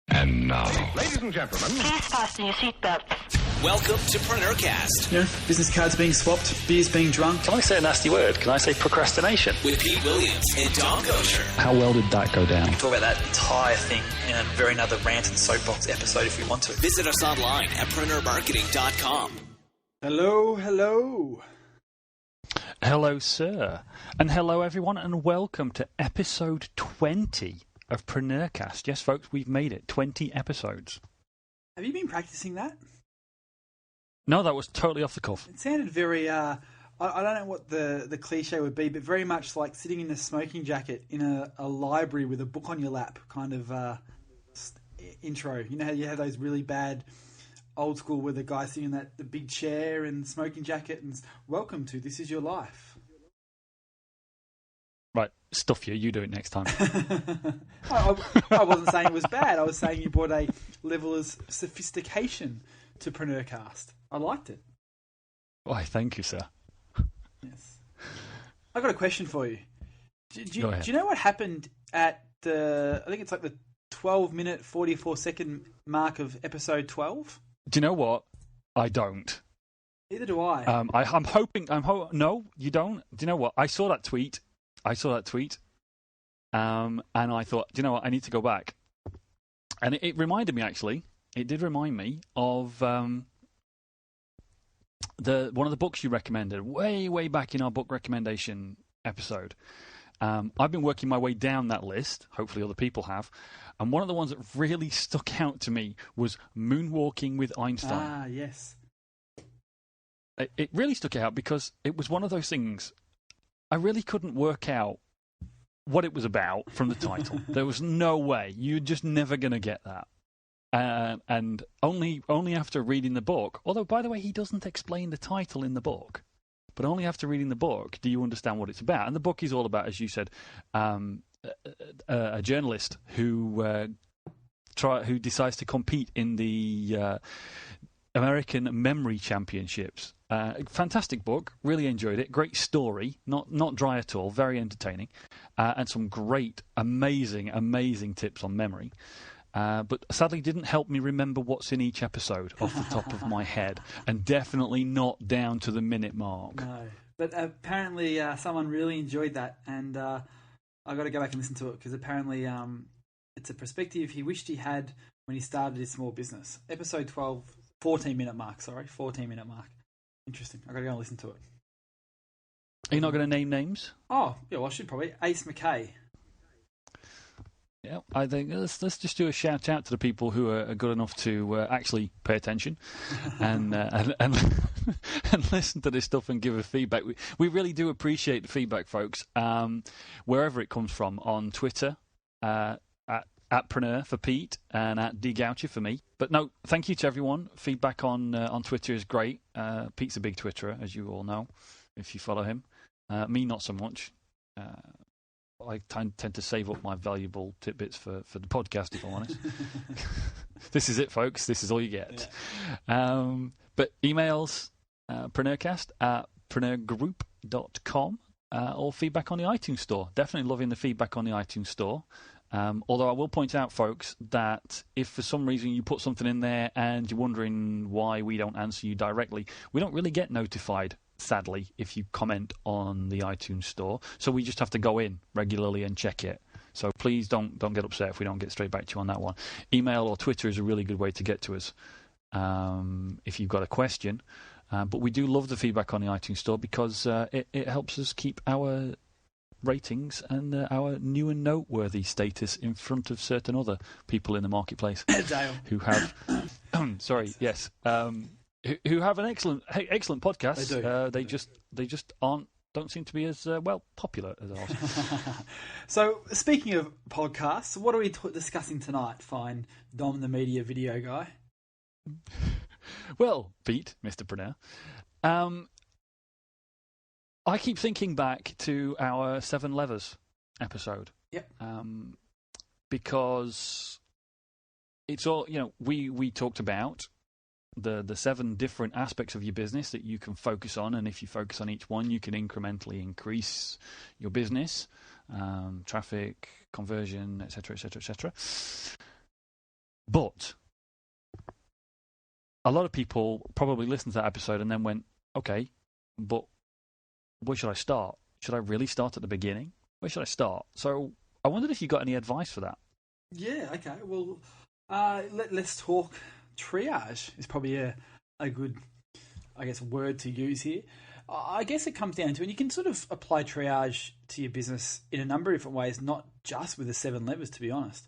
And now, ladies and gentlemen, please fasten your seatbelts. Welcome to PreneurCast. You know, business cards being swapped, beers being drunk. Can I say a nasty word? Can I say procrastination? With Pete Williams and Don Kosher. how well did that go down? Talk about that entire thing in a very another rant and soapbox episode if you want to. Visit us online at PreneurMarketing.com. Hello, hello. Hello, sir. And hello, everyone, and welcome to episode 20 of PreneurCast. Yes, folks, we've made it. 20 episodes. Have you been practicing that? No, that was totally off the cuff. It sounded very, I don't know what the cliche would be, but very much like sitting in a smoking jacket in a library with a book on your lap kind of intro. You know how you have those really bad old school where the guy's sitting in the big chair and smoking jacket and welcome to This Is Your Life. Right, stuff you. You do it next time. I wasn't saying it was bad. I was saying you brought a level of sophistication to PreneurCast. I liked it. Why, thank you, sir. Yes. I got a question for you. Do Go ahead. you know what happened at I think it's like the 12-minute, 44-second mark of episode 12? Do you know what? I don't. Neither do I. I'm hoping... No, you don't. Do you know what? I saw that tweet. And I thought, do you know what? I need to go back. And it reminded me, actually. It did remind me of one of the books you recommended way back in our book recommendation episode. I've been working my way down that list. Hopefully other people have. And one of the ones that really stuck out to me was Moonwalking with Einstein. Ah, yes. It really stuck out because it was one of those things I really couldn't work out what it was about from the title. There was no way. You're just never going to get that. And only after reading the book, although, by the way, he doesn't explain the title in the book, but only after reading the book do you understand what it's about. And the book is all about, as you said, a journalist who decides to compete in the American Memory Championships. Fantastic book, really enjoyed it. Great story, not dry at all, very entertaining, and some great, amazing tips on memory. But sadly didn't help me remember what's in each episode off the top of my head, and definitely not down to the minute mark. No, but apparently someone really enjoyed that, and I got to go back and listen to it because apparently it's a perspective he wished he had when he started his small business. Episode 12, 14-minute mark. Interesting. I got to go and listen to it. Are you not going to name names? Oh, yeah, well, I should probably. Ace McKay. Yeah, I think let's just do a shout out to the people who are good enough to actually pay attention and listen to this stuff and give us feedback. We really do appreciate the feedback, folks. Wherever it comes from, on Twitter, at Preneur for Pete and at DGoucher for me. But no, thank you to everyone. Feedback on Twitter is great. Pete's a big Twitterer, as you all know, if you follow him. Me, not so much. I tend to save up my valuable tidbits for the podcast, if I'm honest. This is it, folks. This is all you get. Yeah. But emails, PreneurCast at PreneurGroup.com, or feedback on the iTunes Store. Definitely loving the feedback on the iTunes Store. Although I will point out, folks, that if for some reason you put something in there and you're wondering why we don't answer you directly, we don't really get notified, sadly, if you comment on the iTunes Store. So we just have to go in regularly and check it. So please don't get upset if we don't get straight back to you on that one. Email or Twitter is a really good way to get to us if you've got a question. But we do love the feedback on the iTunes Store because it helps us keep our ratings and our new and noteworthy status in front of certain other people in the marketplace who have who have an excellent podcast. They do. They just don't seem to be as popular as ours. So speaking of podcasts, what are we discussing tonight? Fine, Dom, the media video guy. Well, Pete, Mr. Preneur, I keep thinking back to our 7 Levers episode. Yep. Because it's all, we talked about the 7 different aspects of your business that you can focus on, and if you focus on each one, you can incrementally increase your business, traffic, conversion, etc., etc., etc. But a lot of people probably listened to that episode and then went, okay, but where should I start? Should I really start at the beginning? Where should I start? So I wondered if you got any advice for that. Yeah, okay. Well, let's talk triage is probably a good, I guess, word to use here. I guess it comes down to, and you can sort of apply triage to your business in a number of different ways, not just with the 7 levers, to be honest.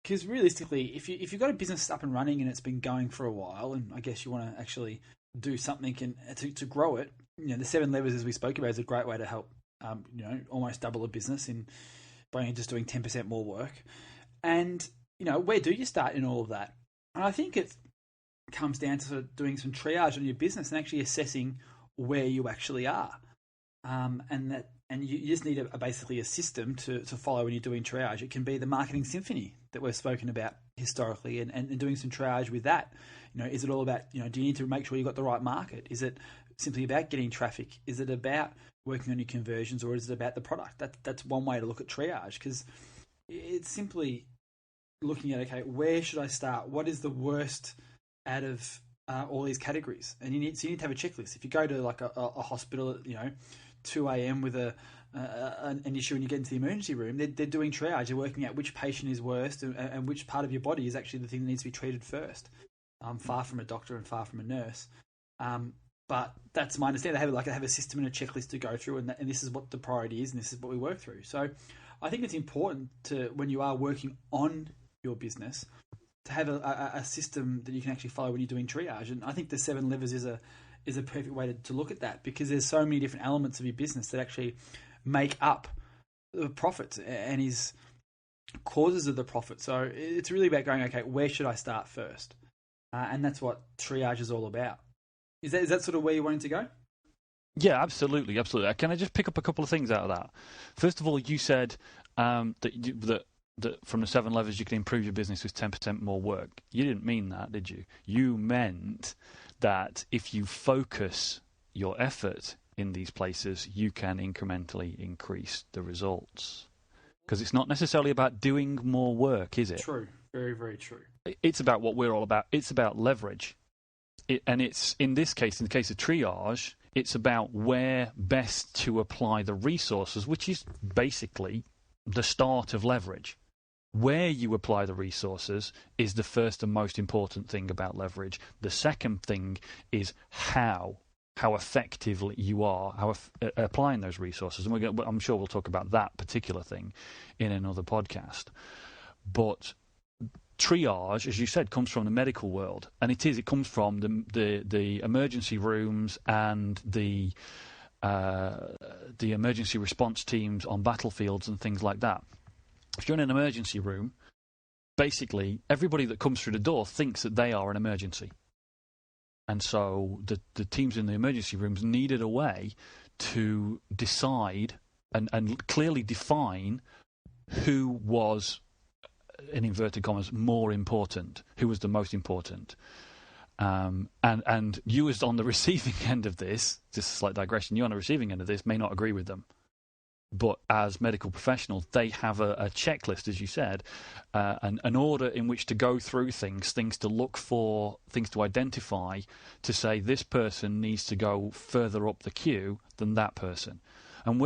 Because realistically, if you've got a business up and running and it's been going for a while, and I guess you want to actually do something to grow it, the 7 levers, as we spoke about, is a great way to help, almost double a business by just doing 10% more work. And, where do you start in all of that? And I think it comes down to sort of doing some triage on your business and actually assessing where you actually are. And you just need basically a system to follow when you're doing triage. It can be the marketing symphony that we've spoken about historically and doing some triage with that. Is it all about, do you need to make sure you've got the right market? Is it simply about getting traffic? Is it about working on your conversions, or is it about the product? That's one way to look at triage, because it's simply looking at, okay, where should I start? What is the worst out of all these categories? And you need to have a checklist. If you go to like a hospital at 2 a.m. with an issue and you get into the emergency room, they're doing triage. They're working out which patient is worst and which part of your body is actually the thing that needs to be treated first. Far from a doctor and far from a nurse. But that's my understanding. They have a system and a checklist to go through, and this is what the priority is, and this is what we work through. So I think it's important to, when you are working on your business, to have a system that you can actually follow when you're doing triage. And I think the 7 levers is a perfect way to look at that, because there's so many different elements of your business that actually make up the profit and is causes of the profit. So it's really about going, okay, where should I start first? And that's what triage is all about. Is that sort of where you're wanting to go? Yeah, absolutely. Can I just pick up a couple of things out of that? First of all, you said that from the 7 levers you can improve your business with 10% more work. You didn't mean that, did you? You meant that if you focus your effort in these places, you can incrementally increase the results. Because it's not necessarily about doing more work, is it? True. Very, very true. It's about what we're all about. It's about leverage. And it's, in this case, in the case of triage, it's about where best to apply the resources, which is basically the start of leverage. Where you apply the resources is the first and most important thing about leverage. The second thing is how effectively you are applying those resources. And I'm sure we'll talk about that particular thing in another podcast. But triage, as you said, comes from the medical world, and it comes from the emergency rooms and the emergency response teams on battlefields and things like that. If you're in an emergency room, basically everybody that comes through the door thinks that they are an emergency, and so the teams in the emergency rooms needed a way to decide and clearly define who was, in inverted commas, more important, who was the most important. And you, as on the receiving end of this, just a slight digression, you on the receiving end of this may not agree with them. But as medical professionals, they have a checklist, as you said, an order in which to go through things to look for, things to identify, to say this person needs to go further up the queue than that person. And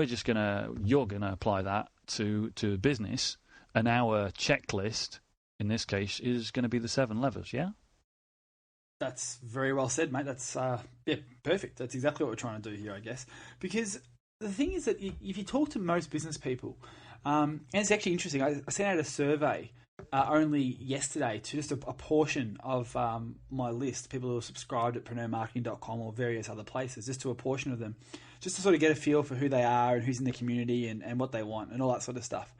you're gonna apply that to business. And our checklist, in this case, is going to be the 7 levers, yeah? That's very well said, mate. That's perfect. That's exactly what we're trying to do here, I guess. Because the thing is that if you talk to most business people, and it's actually interesting, I sent out a survey only yesterday to just a portion of my list, people who are subscribed at PreneurMarketing.com or various other places, just to a portion of them, just to sort of get a feel for who they are and who's in the community and what they want and all that sort of stuff.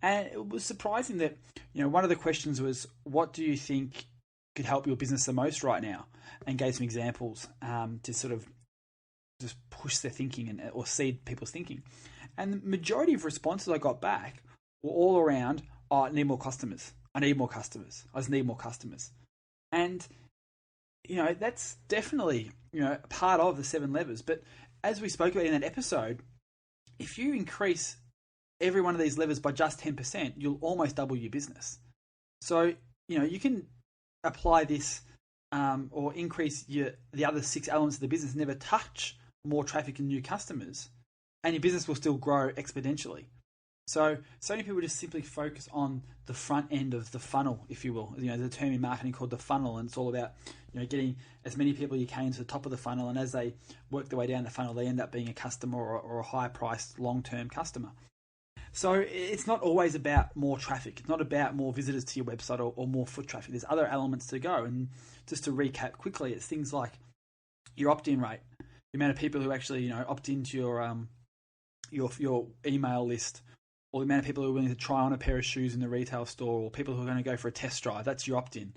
And it was surprising that, one of the questions was, what do you think could help your business the most right now? And gave some examples to sort of just push their thinking or seed people's thinking. And the majority of responses I got back were all around, I need more customers. I need more customers. I just need more customers. And, that's definitely, part of the 7 levers. But as we spoke about in that episode, if you increase every one of these levers by just 10%, you'll almost double your business. So, you can apply this or increase the other 6 elements of the business, never touch more traffic and new customers, and your business will still grow exponentially. So many people just simply focus on the front end of the funnel, if you will. There's a term in marketing called the funnel, and it's all about getting as many people you can to the top of the funnel, and as they work their way down the funnel, they end up being a customer or a high-priced long-term customer. So it's not always about more traffic. It's not about more visitors to your website or more foot traffic. There's other elements to go. And just to recap quickly, it's things like your opt-in rate, the amount of people who actually opt into your email list, or the amount of people who are willing to try on a pair of shoes in the retail store, or people who are going to go for a test drive. That's your opt-in.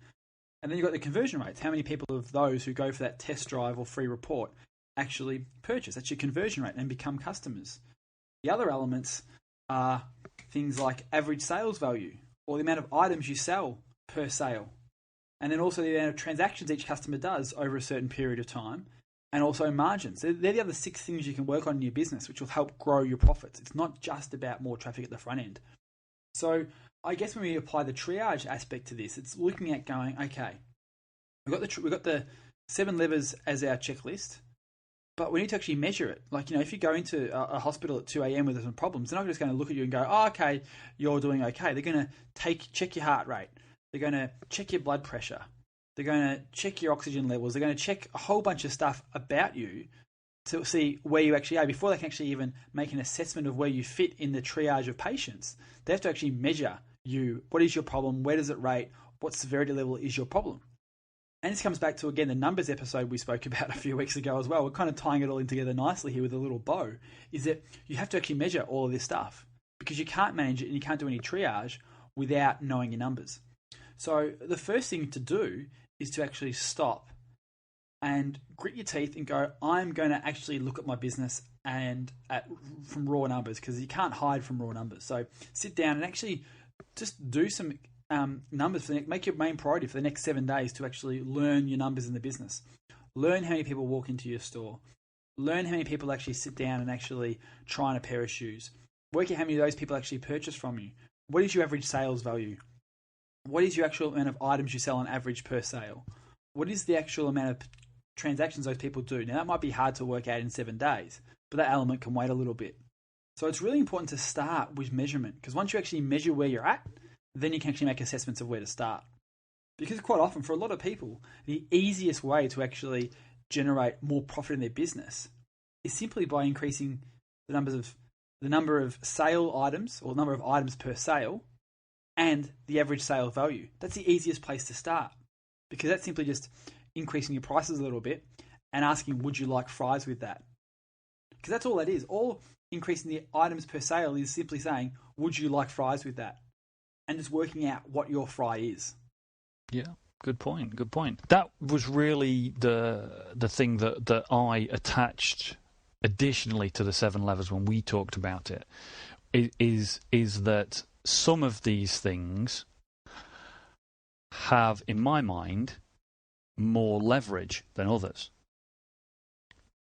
And then you've got the conversion rates. How many people of those who go for that test drive or free report actually purchase? That's your conversion rate and become customers. The other elements are things like average sales value, or the amount of items you sell per sale. And then also the amount of transactions each customer does over a certain period of time. And also margins. They're the other 6 things you can work on in your business, which will help grow your profits. It's not just about more traffic at the front end. So I guess when we apply the triage aspect to this, it's looking at going, okay, we've got the 7 levers as our checklist, but we need to actually measure it. Like, if you go into a hospital at 2 a.m. with some problems, they're not just going to look at you and go, oh, okay, you're doing okay. They're going to check your heart rate. They're going to check your blood pressure. They're going to check your oxygen levels. They're going to check a whole bunch of stuff about you to see where you actually are before they can actually even make an assessment of where you fit in the triage of patients. They have to actually measure you. What is your problem? Where does it rate? What severity level is your problem? And this comes back to, again, the numbers episode we spoke about a few weeks ago as well. We're kind of tying it all in together nicely here with a little bow, is that you have to actually measure all of this stuff, because you can't manage it and you can't do any triage without knowing your numbers. So the first thing to do is to actually stop and grit your teeth and go, I'm going to actually look at my business from raw numbers, because you can't hide from raw numbers. So sit down and actually just do some numbers. Make your main priority for the next 7 days to actually learn your numbers in the business. Learn how many people walk into your store. Learn how many people actually sit down and actually try on a pair of shoes. Work out how many of those people actually purchase from you. What is your average sales value? What is your actual amount of items you sell on average per sale? What is the actual amount of transactions those people do? Now, that might be hard to work out in 7 days, but that element can wait a little bit. So it's really important to start with measurement, because once you actually measure where you're at, then you can actually make assessments of where to start. Because quite often, for a lot of people, the easiest way to actually generate more profit in their business is simply by increasing the number of sale items, or number of items per sale, and the average sale value. That's the easiest place to start, because that's simply just increasing your prices a little bit and asking, would you like fries with that? Because that's all that is. All increasing the items per sale is simply saying, would you like fries with that? And just working out what your fry is. Yeah, good point. Good point. That was really the thing that I attached additionally to the 7 levers when we talked about it, is that some of these things have, in my mind, more leverage than others.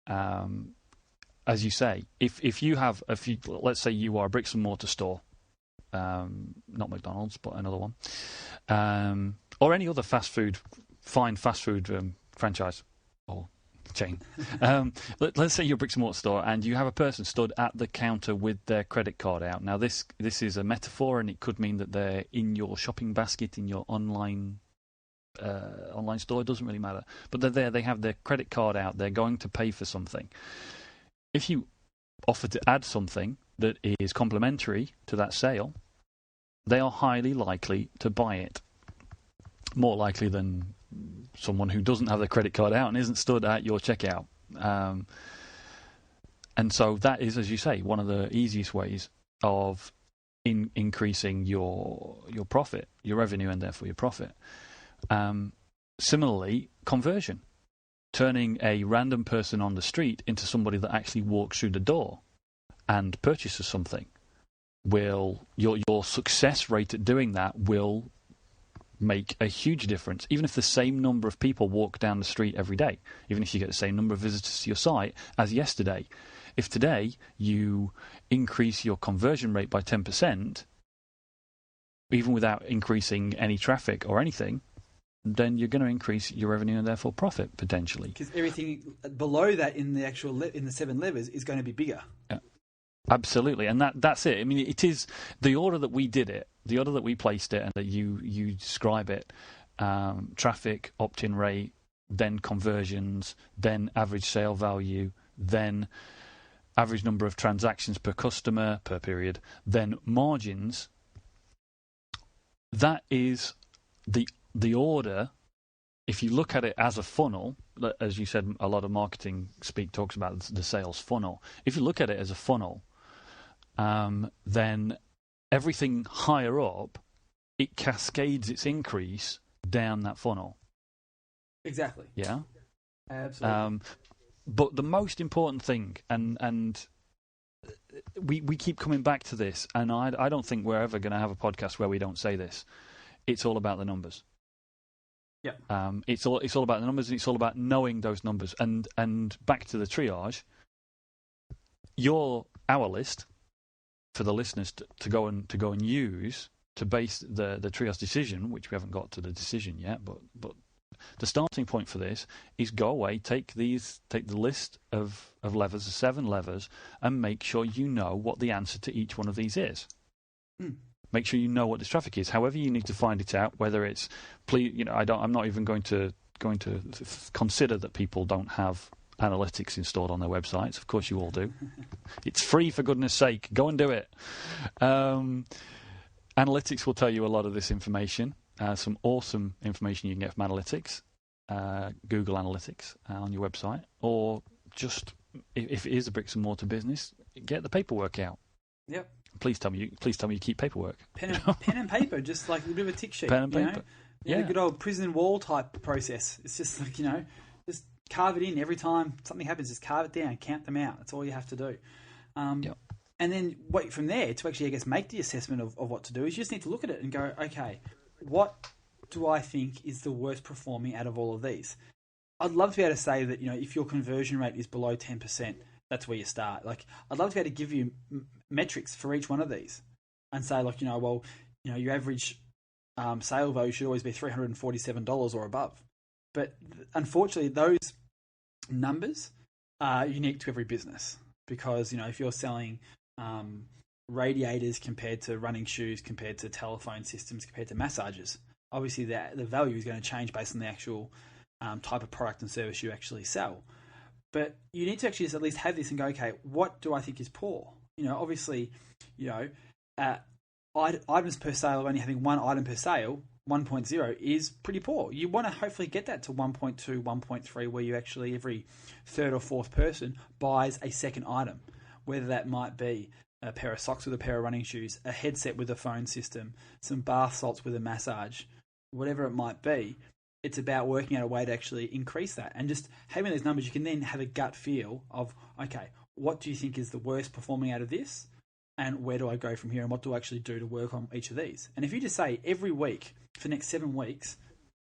As you say, if you let's say you are a bricks and mortar store, not McDonald's, but another one, or any other fine fast food franchise or chain. Let's say you're a bricks and mortar store and you have a person stood at the counter with their credit card out. Now, this is a metaphor, and it could mean that they're in your shopping basket in your online store. It doesn't really matter. But they're there. They have their credit card out. They're going to pay for something. If you offer to add something that is complementary to that sale, they are highly likely to buy it. More likely than someone who doesn't have their credit card out and isn't stood at your checkout. And so that is, as you say, one of the easiest ways of increasing your profit, your revenue, and therefore your profit. Similarly, conversion. Turning a random person on the street into somebody that actually walks through the door and purchases something, your success rate at doing that will make a huge difference. Even if the same number of people walk down the street every day, even if you get the same number of visitors to your site as yesterday, if today you increase your conversion rate by 10%, even without increasing any traffic or anything, then you're going to increase your revenue and therefore profit potentially. Because everything below that in the actual in the 7 levers is going to be bigger. Yeah. Absolutely, and that's it. I mean, it is the order that we did it, the order that we placed it, and that you describe it: traffic, opt-in rate, then conversions, then average sale value, then average number of transactions per customer per period, then margins. That is the order. If you look at it as a funnel, as you said, a lot of marketing speak talks about the sales funnel. If you look at it as a funnel, then everything higher up, it cascades its increase down that funnel. Exactly. Yeah. Absolutely. But the most important thing, and we keep coming back to this, and I don't think we're ever going to have a podcast where we don't say this. It's all about the numbers. Yeah. It's all about the numbers, and it's all about knowing those numbers. And back to the triage, our list for the listeners to go and use to base the triage decision, which we haven't got to the decision yet, but the starting point for this is go away, take the list of levers, the 7 levers, and make sure you know what the answer to each one of these is. Make sure you know what this traffic is. However, you need to find it out. Whether it's, I'm not even going to consider that people don't have analytics installed on their websites. Of course, you all do. It's free, for goodness sake. Go and do it. Analytics will tell you a lot of this information. Some awesome information you can get from analytics, Google Analytics on your website, or just if it is a bricks and mortar business, get the paperwork out. Yep. Please tell me you keep paperwork. Pen and paper, just like a bit of a tick sheet. Pen and paper. The good old prison wall type process. It's just like, just carve it in every time something happens. Just carve it down, count them out. That's all you have to do. Yep. And then wait from there to actually, I guess, make the assessment of what to do. Is you just need to look at it and go, okay, what do I think is the worst performing out of all of these? I'd love to be able to say that, if your conversion rate is below 10%, that's where you start. Like, I'd love to be able to give you metrics for each one of these and say, like, your average sale value should always be $347 or above. But unfortunately, those numbers are unique to every business because, if you're selling radiators compared to running shoes, compared to telephone systems, compared to massages, obviously the value is going to change based on the actual type of product and service you actually sell. But you need to actually just at least have this and go, okay, what do I think is poor? Obviously, items per sale, only having one item per sale, 1.0 is pretty poor. You want to hopefully get that to 1.2, 1.3, where you actually every third or fourth person buys a second item, whether that might be a pair of socks with a pair of running shoes, a headset with a phone system, some bath salts with a massage, whatever it might be. It's about working out a way to actually increase that. And just having those numbers, you can then have a gut feel of, okay, what do you think is the worst performing out of this? And where do I go from here? And what do I actually do to work on each of these? And if you just say every week for the next 7 weeks,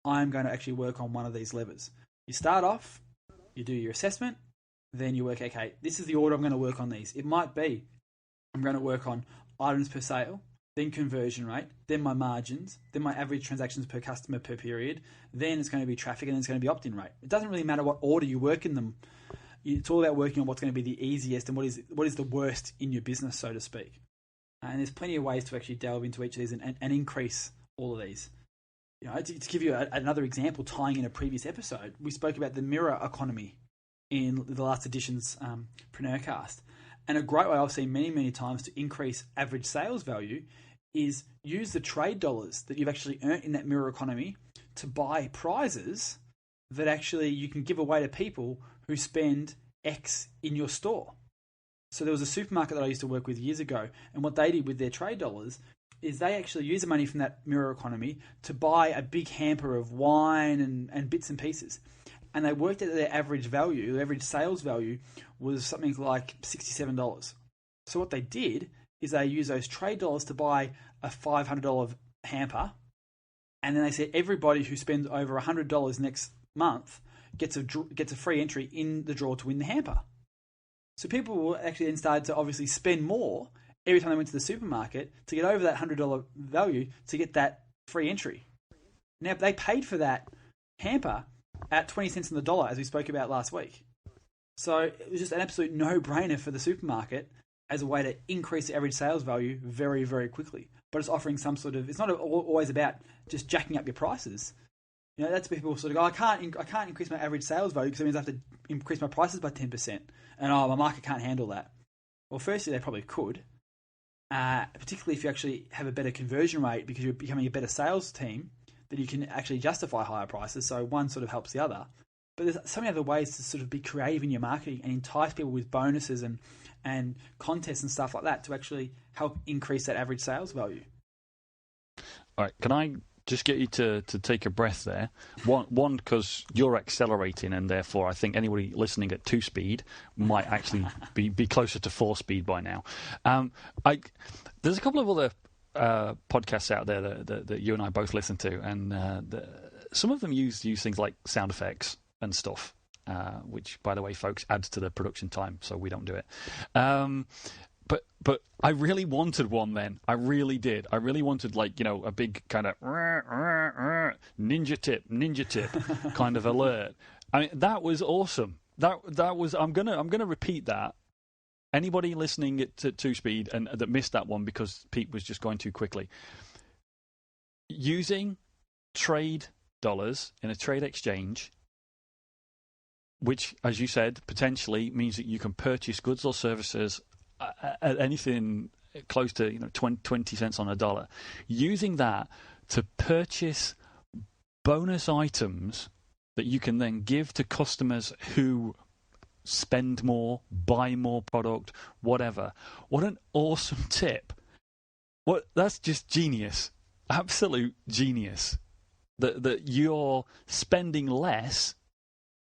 I'm going to actually work on one of these levers. You start off, you do your assessment, then you work, okay, this is the order I'm going to work on these. It might be I'm going to work on items per sale, then conversion rate, then my margins, then my average transactions per customer per period, then it's going to be traffic, and then it's going to be opt-in rate. It doesn't really matter what order you work in them. It's all about working on what's going to be the easiest and what is the worst in your business, so to speak. And there's plenty of ways to actually delve into each of these and increase all of these. To give you another example, tying in a previous episode, we spoke about the mirror economy in the last edition's PreneurCast. And a great way I've seen many, many times to increase average sales value is use the trade dollars that you've actually earned in that mirror economy to buy prizes that actually you can give away to people who spend X in your store. So there was a supermarket that I used to work with years ago, and what they did with their trade dollars is they actually use the money from that mirror economy to buy a big hamper of wine and bits and pieces. And they worked out their average value, their average sales value was something like $67. So what they did is they used those trade dollars to buy a $500 hamper, and then they said everybody who spends over $100 next month gets a free entry in the draw to win the hamper. So people will actually then start to obviously spend more every time they went to the supermarket to get over that $100 value to get that free entry. Now, they paid for that hamper at 20 cents on the dollar, as we spoke about last week. So it was just an absolute no-brainer for the supermarket as a way to increase the average sales value very, very quickly. But it's offering some sort of... It's not always about just jacking up your prices. You know, that's where people sort of go, I can't increase my average sales value because it means I have to increase my prices by 10%. And, my market can't handle that. Well, firstly, they probably could. Particularly if you actually have a better conversion rate because you're becoming a better sales team, then you can actually justify higher prices. So one sort of helps the other. But there's so many other ways to sort of be creative in your marketing and entice people with bonuses and contests and stuff like that to actually help increase that average sales value. All right, can I just get you to take a breath there? One, because you're accelerating, and therefore I think anybody listening at 2 speed might actually be closer to 4 speed by now. There's a couple of other podcasts out there that you and I both listen to, and some of them use things like sound effects and stuff, which, by the way, folks, adds to the production time, so we don't do it. But I really wanted one then. I really did. I really wanted, like, you know, a big kind of ninja tip kind of alert. I mean, that was awesome. That was. I'm gonna repeat that. Anybody listening at 2 speed and that missed that one because Pete was just going too quickly. Using trade dollars in a trade exchange, which, as you said, potentially means that you can purchase goods or services at anything close to 20 cents on a dollar. Using that to purchase bonus items that you can then give to customers who spend more, buy more product, whatever. What an awesome tip. That's just genius. Absolute genius. That you're spending less.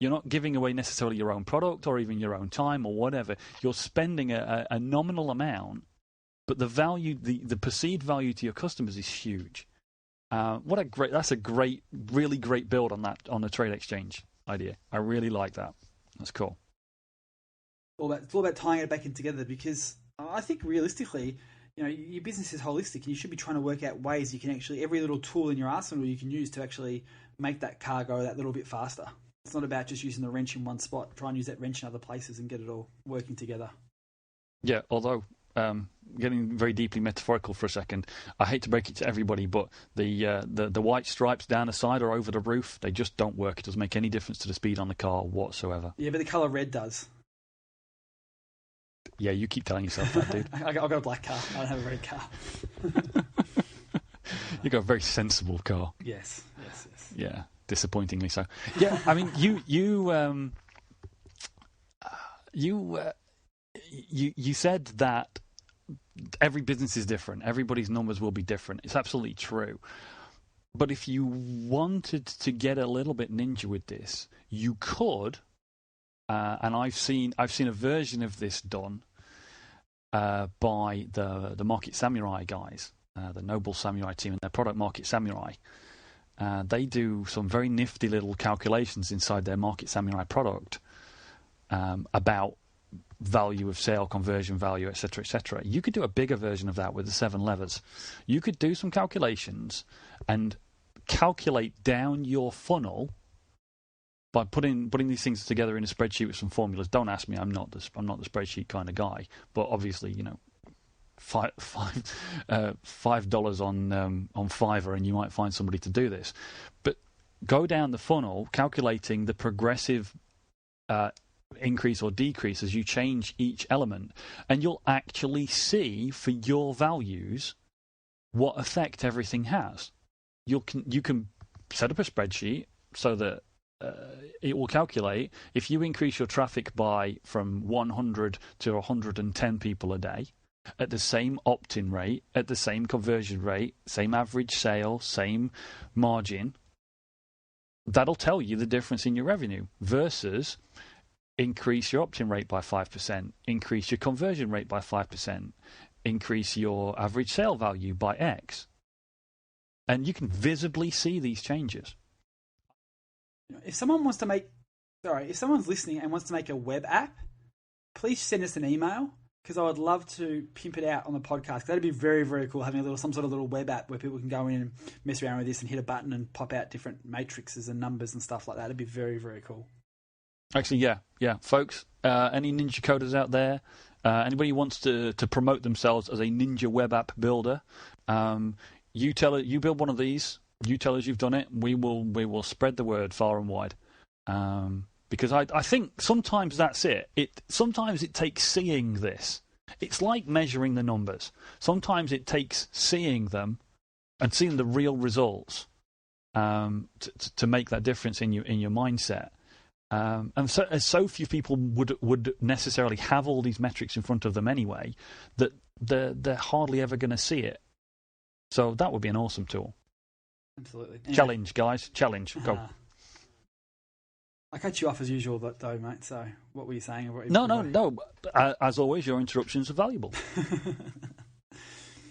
You're not giving away necessarily your own product or even your own time or whatever. You're spending a nominal amount, but the value, the perceived value to your customers is huge. That's a really great build on the trade exchange idea. I really like that. That's cool. It's all about tying it back in together, because I think realistically, your business is holistic and you should be trying to work out ways you can actually, every little tool in your arsenal you can use to actually make that car go that little bit faster. It's not about just using the wrench in one spot. Try and use that wrench in other places and get it all working together. Yeah, although getting very deeply metaphorical for a second, I hate to break it to everybody, but the white stripes down the side or over the roof, they just don't work. It doesn't make any difference to the speed on the car whatsoever. Yeah, but the colour red does. Yeah, you keep telling yourself that, dude. I've got a black car. I don't have a red car. You've got a very sensible car. Yes. Yeah, disappointingly so. Yeah, I mean, you said that every business is different. Everybody's numbers will be different. It's absolutely true. But if you wanted to get a little bit ninja with this, you could. And I've seen a version of this done by the Market Samurai guys, the Noble Samurai team and their product Market Samurai. They do some very nifty little calculations inside their Market Samurai product about value of sale, conversion value, etc., etc. You could do a bigger version of that with the 7 levers. You could do some calculations and calculate down your funnel by putting these things together in a spreadsheet with some formulas. Don't ask me; I'm not the spreadsheet kind of guy. But obviously, $5 on Fiverr, and you might find somebody to do this. But go down the funnel, calculating the progressive increase or decrease as you change each element, and you'll actually see for your values what effect everything has. You can set up a spreadsheet so that it will calculate if you increase your traffic from 100 to 110 people a day at the same opt-in rate, at the same conversion rate, same average sale, same margin. That'll tell you the difference in your revenue versus increase your opt-in rate by 5%, increase your conversion rate by 5%, increase your average sale value by X. And you can visibly see these changes. If someone's listening and wants to make a web app, please send us an email because I would love to pimp it out on the podcast. That'd be very, very cool, having some sort of little web app where people can go in and mess around with this and hit a button and pop out different matrices and numbers and stuff like that. It'd be very, very cool. Actually, yeah, folks. Any ninja coders out there? Anybody who wants to promote themselves as a ninja web app builder? You build one of these. You tell us you've done it. We will spread the word far and wide. Because I think sometimes that's it. Sometimes it takes seeing this. It's like measuring the numbers. Sometimes it takes seeing them and seeing the real results to make that difference in your mindset. And so few people would necessarily have all these metrics in front of them anyway that they're hardly ever going to see it. So that would be an awesome tool. Absolutely. Challenge, guys. Challenge. Go. I cut you off as usual, though, mate. So what were you saying? No. As always, your interruptions are valuable.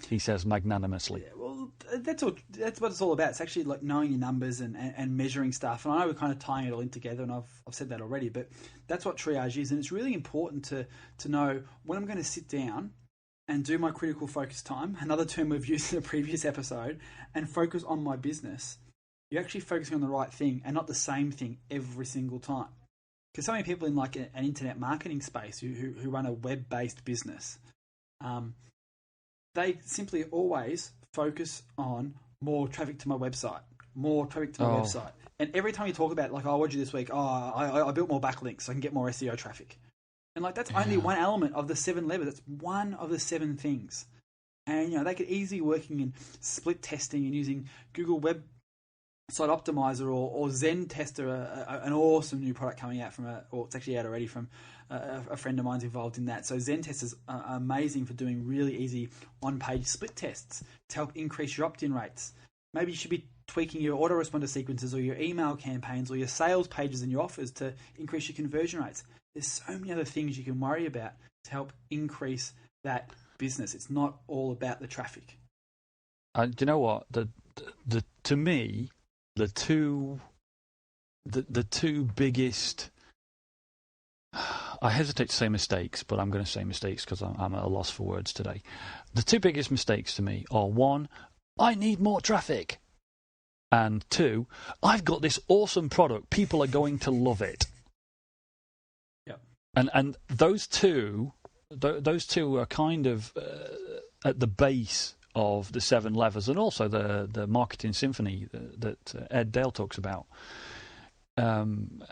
He says magnanimously. Yeah, well, that's what it's all about. It's actually like knowing your numbers and measuring stuff. And I know we're kind of tying it all in together, and I've said that already, but that's what triage is. And it's really important to know when I'm going to sit down and do my critical focus time, another term we've used in a previous episode, and focus on my business. You're actually focusing on the right thing and not the same thing every single time. Because so many people in like an internet marketing space who run a web-based business, they simply always focus on more traffic to my website, website. And every time you talk about like, oh, what'd you do this week? Oh, I built more backlinks so I can get more SEO traffic. And like that's only one element of the 7 levers. That's one of the 7 things. And they could easily working in split testing and using Google Web Site Optimizer or Zen Tester, an awesome new product coming out or it's actually out already from a friend of mine's involved in that. So Zen Testers are amazing for doing really easy on-page split tests to help increase your opt-in rates. Maybe you should be tweaking your autoresponder sequences or your email campaigns or your sales pages and your offers to increase your conversion rates. There's so many other things you can worry about to help increase that business. It's not all about the traffic. Do you know what? To me, the two biggest, I hesitate to say mistakes, but I'm going to say mistakes because I'm at a loss for words today. The two biggest mistakes to me are, 1, I need more traffic, and 2, I've got this awesome product, people are going to love it. Yep. And those two are kind of at the base of the 7 levers, and also the marketing symphony that Ed Dale talks about, and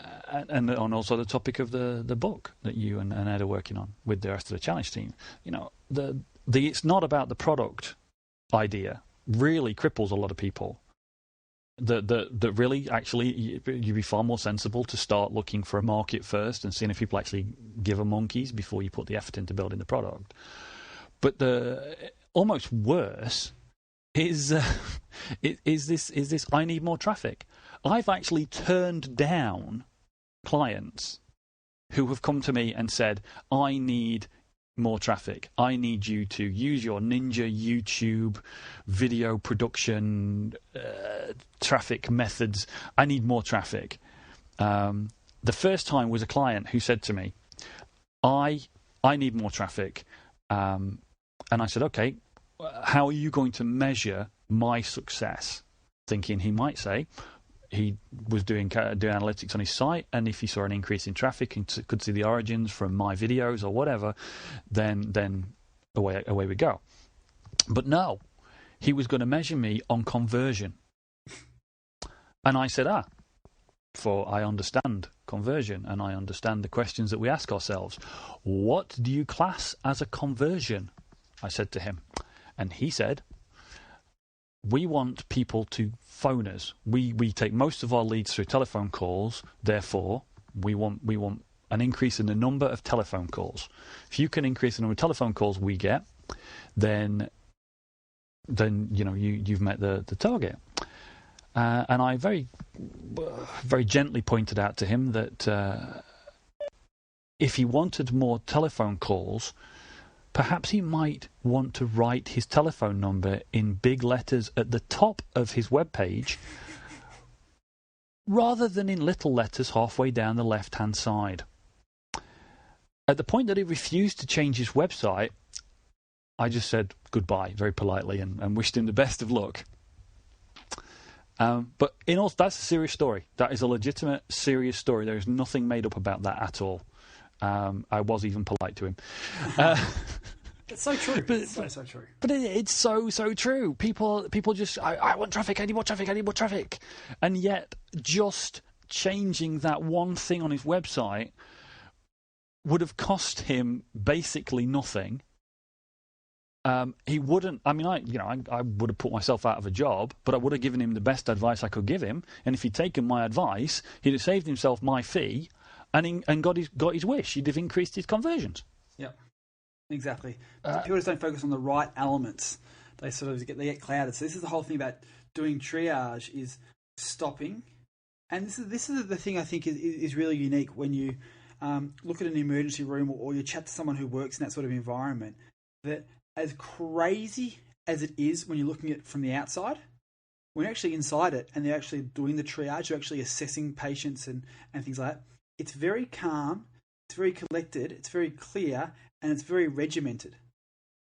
on also the topic of the book that you and Ed are working on with the rest of the challenge team. It's not about the product idea really cripples a lot of people. That really actually you'd be far more sensible to start looking for a market first and seeing if people actually give a monkeys before you put the effort into building the product. But the almost worse is this I need more traffic. I've actually turned down clients who have come to me and said, I need more traffic. I need you to use your Ninja YouTube video production traffic methods. I need more traffic. The first time was a client who said to me, I need more traffic. And I said, okay, how are you going to measure my success? Thinking he might say he was doing analytics on his site, and if he saw an increase in traffic and could see the origins from my videos or whatever, then away we go. But no, he was going to measure me on conversion. And I said, for I understand conversion and I understand the questions that we ask ourselves. What do you class as a conversion? I said to him. And he said, we want people to phone us. We take most of our leads through telephone calls. Therefore, we want an increase in the number of telephone calls. If you can increase the number of telephone calls we get, then you've met the target. And I very very gently pointed out to him that if he wanted more telephone calls, perhaps he might want to write his telephone number in big letters at the top of his webpage rather than in little letters halfway down the left-hand side. At the point that he refused to change his website, I just said goodbye very politely and wished him the best of luck. But in all, that's a serious story. That is a legitimate, serious story. There is nothing made up about that at all. I was even polite to him. It's so true. It's so true. But it's so true. People just, I want traffic, I need more traffic, I need more traffic. And yet, just changing that one thing on his website would have cost him basically nothing. He wouldn't. I mean, I would have put myself out of a job, but I would have given him the best advice I could give him. And if he'd taken my advice, he'd have saved himself my fee, and got his wish. He'd have increased his conversions. Yep, exactly. People just don't focus on the right elements. They sort of get clouded. So this is the whole thing about doing triage: is stopping. And this is the thing I think is really unique when you look at an emergency room or you chat to someone who works in that sort of environment. That as crazy as it is when you're looking at it from the outside, when you're actually inside it and they're actually doing the triage, they're actually assessing patients and things like that, it's very calm, it's very collected, it's very clear, and it's very regimented.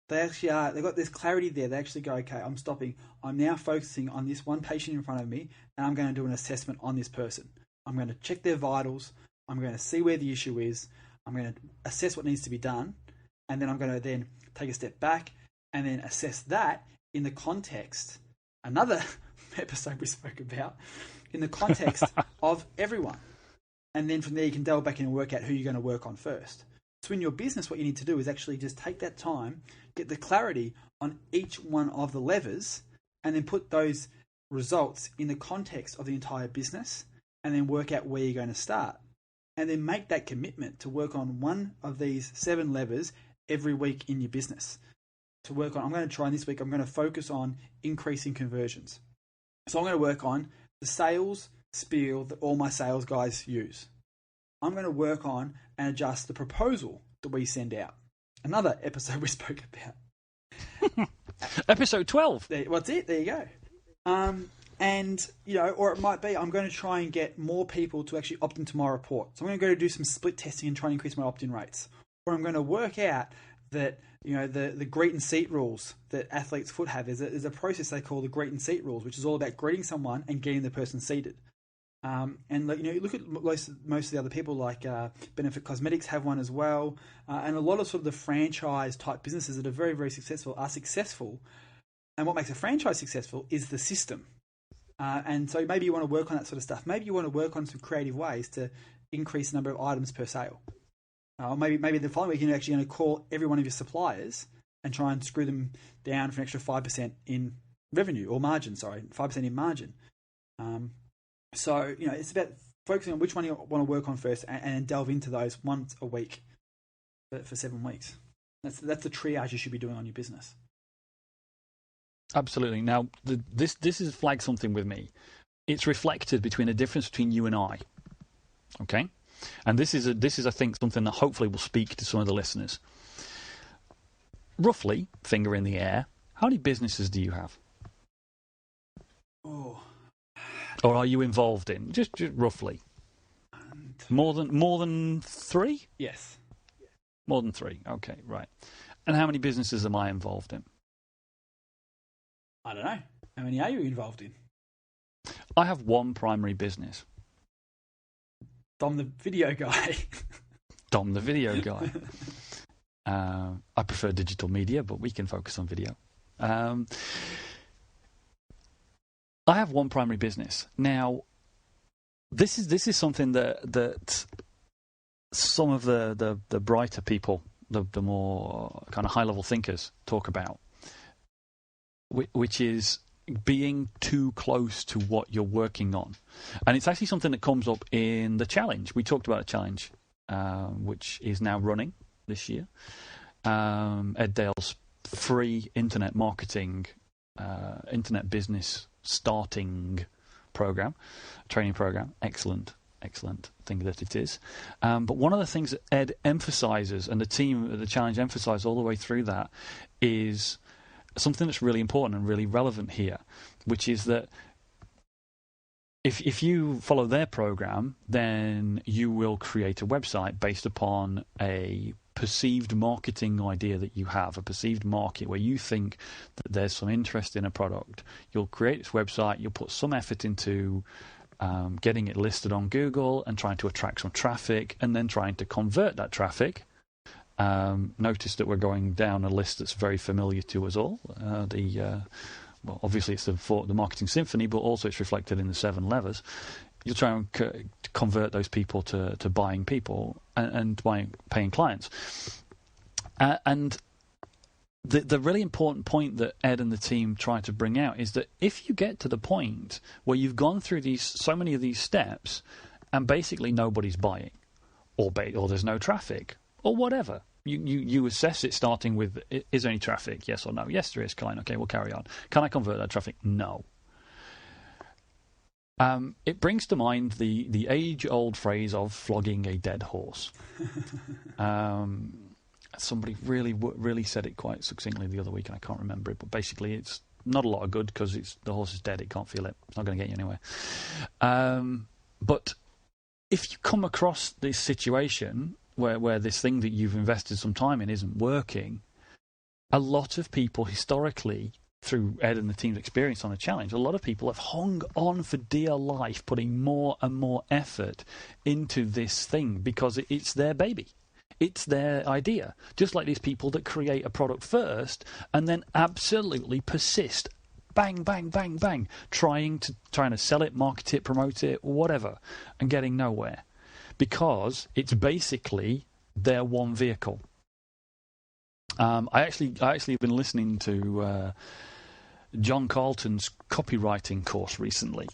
They actually are, they've got this clarity there. They actually go, okay, I'm stopping. I'm now focusing on this one patient in front of me, and I'm going to do an assessment on this person. I'm going to check their vitals. I'm going to see where the issue is. I'm going to assess what needs to be done. And then I'm going to then take a step back and then assess that in the context, another episode we spoke about, in the context of everyone. And then from there you can delve back in and work out who you're going to work on first. So in your business, what you need to do is actually just take that time, get the clarity on each one of the levers, and then put those results in the context of the entire business, and then work out where you're going to start. And then make that commitment to work on one of these 7 levers every week in your business. To work on, I'm going to try this week, I'm going to focus on increasing conversions. So I'm going to work on the sales spiel that all my sales guys use. I'm going to work on and adjust the proposal that we send out. Another episode we spoke about. Episode 12. What's it? There you go. And, or it might be I'm going to try and get more people to actually opt into my report. So I'm going to go do some split testing and try and increase my opt-in rates. Or I'm going to work out that, the greet and seat rules that Athlete's Foot have. There's a process they call the greet and seat rules, which is all about greeting someone and getting the person seated. And you look at most of the other people, like Benefit Cosmetics have one as well, and a lot of sort of the franchise type businesses that are very, very successful are successful. And what makes a franchise successful is the system. And so maybe you want to work on that sort of stuff. Maybe you want to work on some creative ways to increase the number of items per sale. Or maybe the following week you're actually going to call every one of your suppliers and try and screw them down for an extra 5% in revenue or margin. 5% in margin. So it's about focusing on which one you want to work on first, and delve into those once a week for 7 weeks. That's the triage you should be doing on your business. Absolutely. Now, this has flagged something with me. It's reflected between a difference between you and I. Okay, and this is I think something that hopefully will speak to some of the listeners. Roughly, finger in the air, how many businesses do you have? Oh. Or are you involved in? Just roughly. More than 3? Yes. More than 3. Okay, right. And how many businesses am I involved in? I don't know. How many are you involved in? I have one primary business. Dom the video guy. Dom the video guy. I prefer digital media, but we can focus on video. I have one primary business. Now, this is something that some of the brighter people, the more kind of high-level thinkers talk about, which is being too close to what you're working on. And it's actually something that comes up in the challenge. We talked about a challenge, which is now running this year. Ed Dale's free internet marketing, internet business starting program, training program. Excellent thing that it is. But one of the things that Ed emphasizes, and the team at the challenge emphasize all the way through that, is something that's really important and really relevant here, which is that if you follow their program, then you will create a website based upon a perceived marketing idea that you have, a perceived market where you think that there's some interest in a product. You'll create this website, you'll put some effort into getting it listed on Google and trying to attract some traffic and then trying to convert that traffic. Notice that we're going down a list that's very familiar to us all. Well, obviously it's the marketing symphony, but also it's reflected in the 7 levers. You'll try and convert those people to buying people and paying clients. And the really important point that Ed and the team try to bring out is that if you get to the point where you've gone through so many of these steps and basically nobody's buying, or there's no traffic, or whatever, you assess it starting with, is there any traffic? Yes or no? Yes, there is. Fine. Okay, we'll carry on. Can I convert that traffic? No. It brings to mind the age-old phrase of flogging a dead horse. Somebody really said it quite succinctly the other week, and I can't remember it, but basically it's not a lot of good because the horse is dead, it can't feel it, it's not going to get you anywhere. But if you come across this situation where this thing that you've invested some time in isn't working, a lot of people historically, through Ed and the team's experience on the challenge, a lot of people have hung on for dear life, putting more and more effort into this thing because it's their baby. It's their idea. Just like these people that create a product first and then absolutely persist, bang, bang, bang, bang, trying to sell it, market it, promote it, whatever, and getting nowhere. Because it's basically their one vehicle. I actually have been listening to John Carlton's copywriting course recently.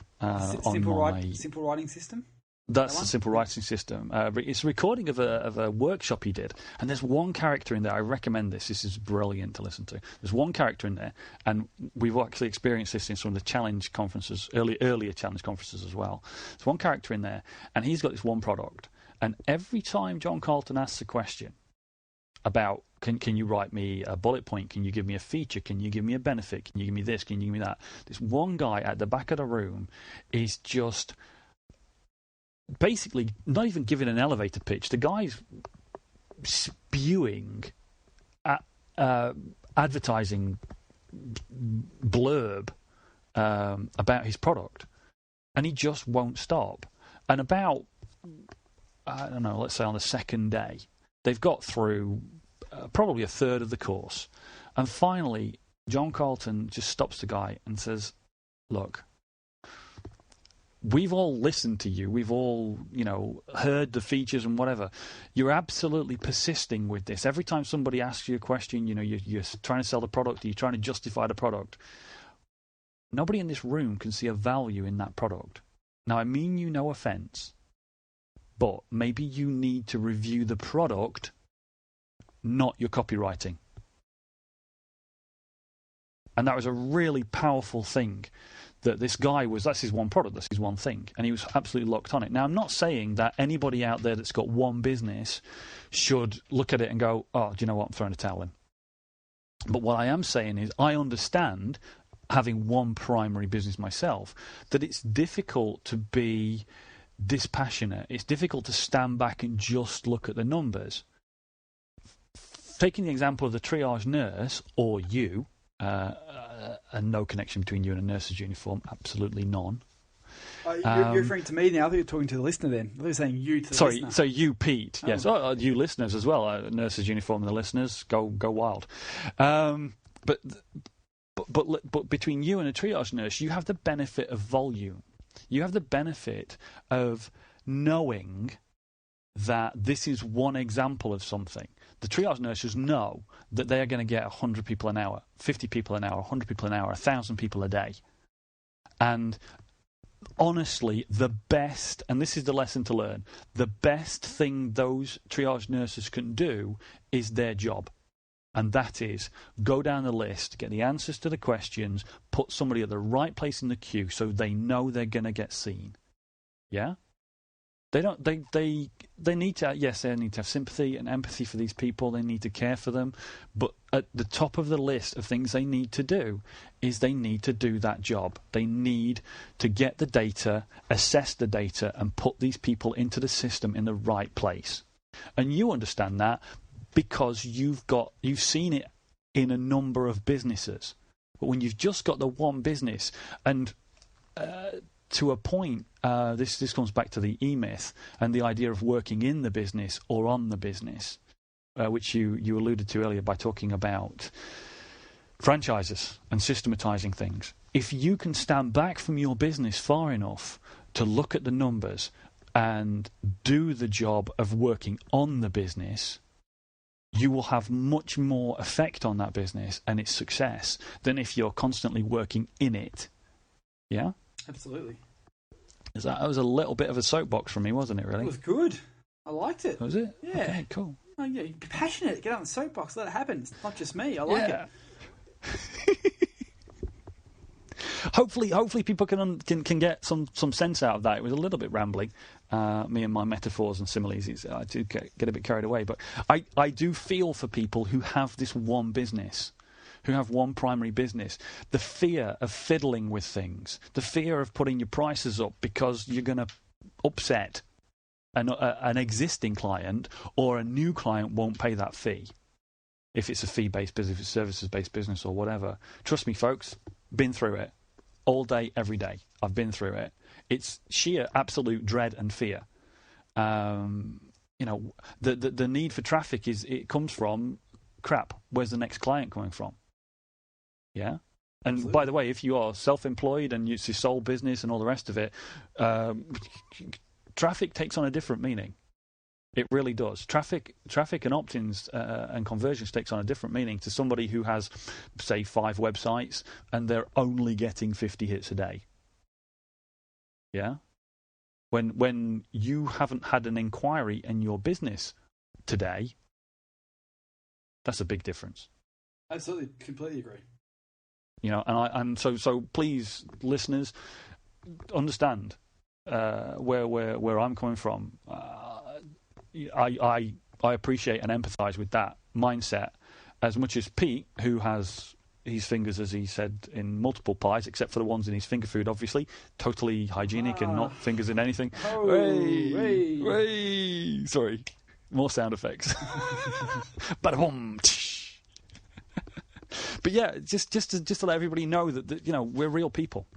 Simple writing system? That's the simple writing system. It's a recording of a workshop he did, and there's one character in there. I recommend this. This is brilliant to listen to. There's one character in there, and we've actually experienced this in some of the challenge conferences, earlier challenge conferences as well. There's one character in there, and he's got this one product. And every time John Carlton asks a question about, can you write me a bullet point? Can you give me a feature? Can you give me a benefit? Can you give me this? Can you give me that? This one guy at the back of the room is just basically not even giving an elevator pitch. The guy's spewing advertising blurb about his product, and he just won't stop. And about, I don't know, let's say on the second day, they've got through probably a third of the course, and finally John Carlton just stops the guy and says, look, we've all listened to you. We've all, heard the features and whatever. You're absolutely persisting with this. Every time somebody asks you a question, you're trying to sell the product, you're trying to justify the product. Nobody in this room can see a value in that product. Now, I mean you no offense, but maybe you need to review the product, not your copywriting. And that was a really powerful thing. That this guy that's his one product, that's his one thing, and he was absolutely locked on it. Now, I'm not saying that anybody out there that's got one business should look at it and go, oh, do you know what, I'm throwing a towel in. But what I am saying is I understand, having one primary business myself, that it's difficult to be dispassionate. It's difficult to stand back and just look at the numbers. Taking the example of the triage nurse, or you, and no connection between you and a nurse's uniform, absolutely none. You're referring to me now. I thought you were talking to the listener then. I thought you were saying you to the listener. Sorry, so you, Pete. Yes, you listeners as well. Nurse's uniform and the listeners, go wild. But between you and a triage nurse, you have the benefit of volume. You have the benefit of knowing that this is one example of something. The triage nurses know that they are going to get 100 people an hour, 50 people an hour, 100 people an hour, 1,000 people a day. And honestly, the best, and this is the lesson to learn, the best thing those triage nurses can do is their job. And that is go down the list, get the answers to the questions, put somebody at the right place in the queue so they know they're going to get seen. Yeah? They don't. They need to. Yes, they need to have sympathy and empathy for these people. They need to care for them. But at the top of the list of things they need to do is they need to do that job. They need to get the data, assess the data, and put these people into the system in the right place. And you understand that because you've seen it in a number of businesses. But when you've just got the one business, and to a point, this comes back to the E-myth and the idea of working in the business or on the business, which you alluded to earlier by talking about franchises and systematizing things. If you can stand back from your business far enough to look at the numbers and do the job of working on the business, you will have much more effect on that business and its success than if you're constantly working in it. Yeah? Absolutely. That was a little bit of a soapbox from me, wasn't it, really? It was good. I liked it. Was it? Yeah. Okay, cool. Oh, yeah, be passionate. Get on the soapbox. Let it happen. It's not just me. I like it. Hopefully people can get some sense out of that. It was a little bit rambling, me and my metaphors and similes. I do get a bit carried away, but I do feel for people who have this one business, who have one primary business. The fear of fiddling with things, the fear of putting your prices up because you're going to upset an existing client, or a new client won't pay that fee. If it's a fee-based business, if it's a services-based business or whatever. Trust me, folks, been through it. All day, every day. I've been through it. It's sheer absolute dread and fear. The need for traffic it comes from, crap, where's the next client coming from? Yeah? And absolutely. By the way, if you are self-employed and it's your sole business and all the rest of it, traffic takes on a different meaning. It really does. Traffic and opt-ins and conversions takes on a different meaning to somebody who has, say, 5 websites and they're only getting 50 hits a day. Yeah? When you haven't had an inquiry in your business today, that's a big difference. Absolutely. Completely agree. And so please, listeners, understand where I'm coming from. I appreciate and empathise with that mindset as much as Pete, who has his fingers, as he said, in multiple pies, except for the ones in his finger food, obviously. Totally hygienic and not fingers in anything. Oh, hey. Sorry, more sound effects. Ba-da-boom. But yeah, just to let everybody know that we're real people.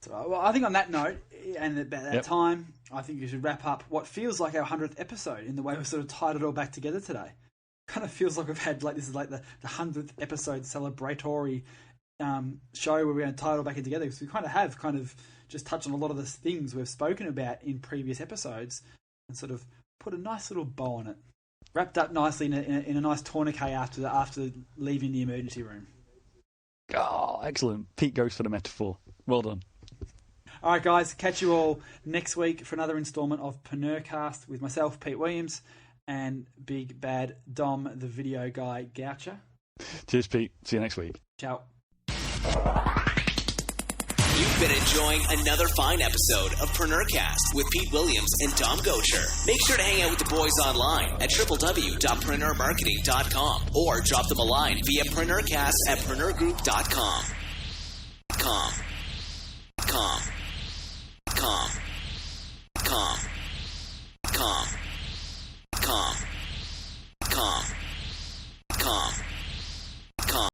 Well, I think on that note, and at that time, I think you should wrap up what feels like our 100th episode in the way we've sort of tied it all back together today. Kind of feels like we've had, this is like the 100th episode celebratory show where we're going to tie it all back in together, because we kind of just touched on a lot of the things we've spoken about in previous episodes and sort of put a nice little bow on it. Wrapped up nicely in a nice tourniquet after leaving the emergency room. Oh, excellent. Pete goes for the metaphor. Well done. All right, guys, catch you all next week for another instalment of PreneurCast with myself, Pete Williams, and Big Bad Dom, the video guy, Goucher. Cheers, Pete. See you next week. Ciao. You've been enjoying another fine episode of PreneurCast with Pete Williams and Dom Goucher. Make sure to hang out with the boys online at www.preneurmarketing.com or drop them a line via PreneurCast@preneurgroup.com.